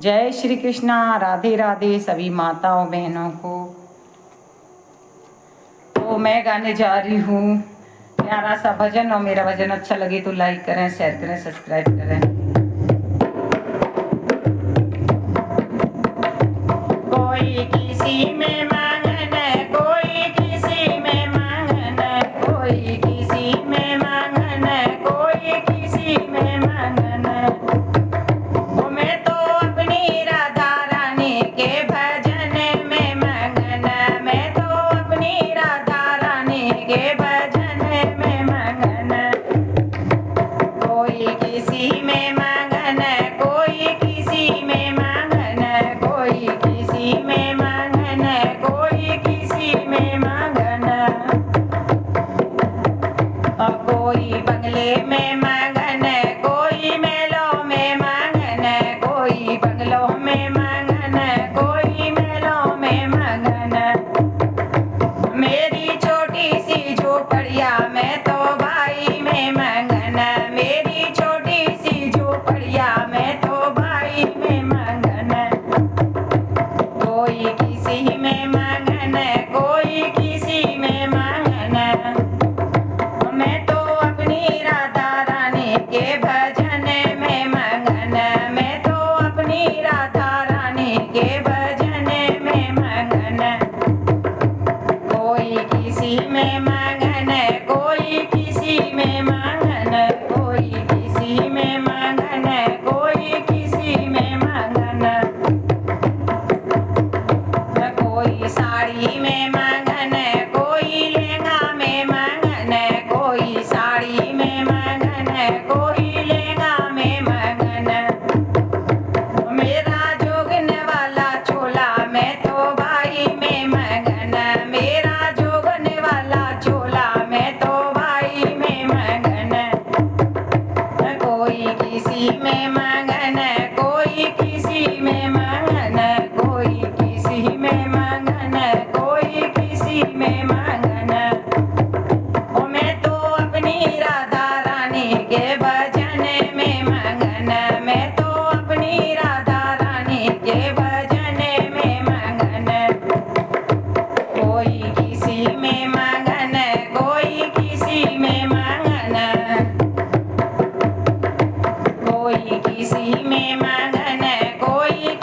जय श्री कृष्णा। राधे राधे सभी माताओं बहनों को। तो मैं गाने जा रही हूँ प्यारा सा भजन, और मेरा भजन अच्छा लगे तो लाइक करें, शेयर करें, सब्सक्राइब करें। कोई किसी में मांगन, कोई किसी में मांगन, कोई किसी में मांगन, कोई किसी में मांगन। ओ मैं तो अपनी राधा रानी के भजन में मगन, मैं तो अपनी राधा रानी के भजन में मगन। कोई किसी में मगन, कोई किसी में मगन, कोई किसी में मगन, कोई किसी में मगन। अब कोई बंगले में मगन, कोई मेलों में मगन, कोई बंगलों में मगन, कोई मेलों में मगन। मेरी छोटी सी झोपड़िया मैं तो भाई में मगन, मेरी छोटी सी झोपड़िया मैं तो भाई में मगन। कोई किसी में मगन, कोई किसी में मगन। मैं तो अपनी राधा रानी के भजन में मगन, मैं तो अपनी राधा रानी के भजन में मगन। कोई किसी में मगन, कोई किसी में मगन, कोई किसी में मगन, कोई किसी में मगन। कोई साड़ी में मगन, कोई लहंगा में मगन, कोई साड़ी में मगन, कोई लहंगा में मगन। मेरा जोगन वाला चोला मैं तो भाई में मगन, मेरा जोगन वाला चोला मैं तो भाई में मगन। कोई किसी में मगन, कोई किसी में मगन, कोई किसी में मगन, कोई किसी में मगन। ओ मैं तो अपनी राधा रानी के भजन में मगन, मैं तो अपनी राधा रानी के भजन में मगन। कोई किसी में मगन, कोई किसी में मगन, कोई किसी में मगन, कोई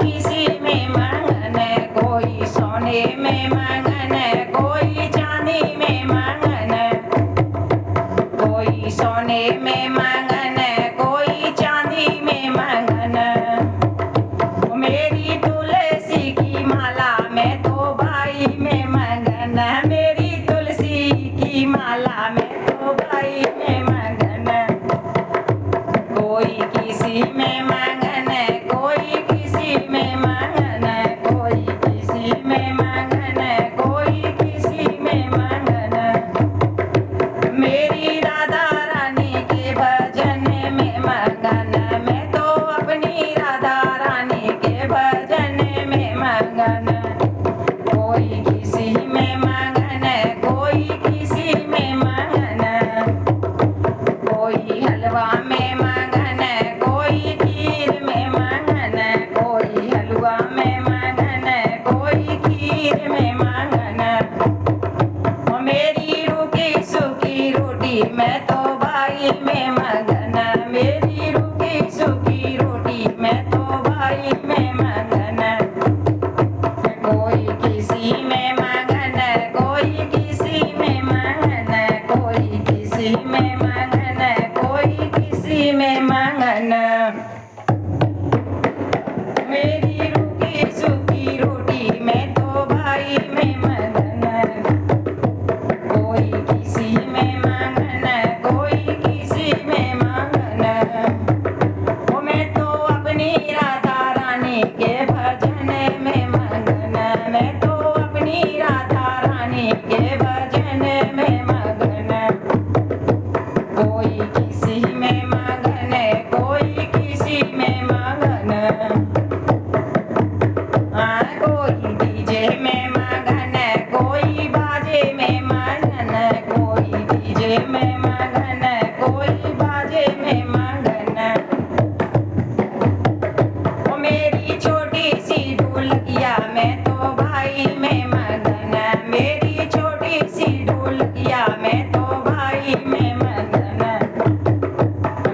ढोलकिया मैं तो भाई में मगन, मेरी छोटी सी ढोलकिया मैं तो भाई में मगन,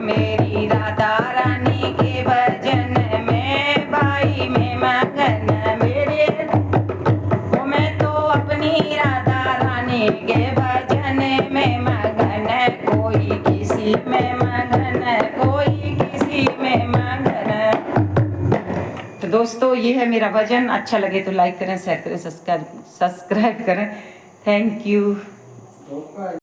मेरी राधा रानी के भजन में भाई में मगन, मेरे मैं तो अपनी राधा रानी के भजन में मगन, कोई किसी में मगन, कोई किसी में मगन। तो दोस्तों ये है मेरा भजन, अच्छा लगे तो लाइक करें, शेयर करें, सब्सक्राइब करें। Thank you.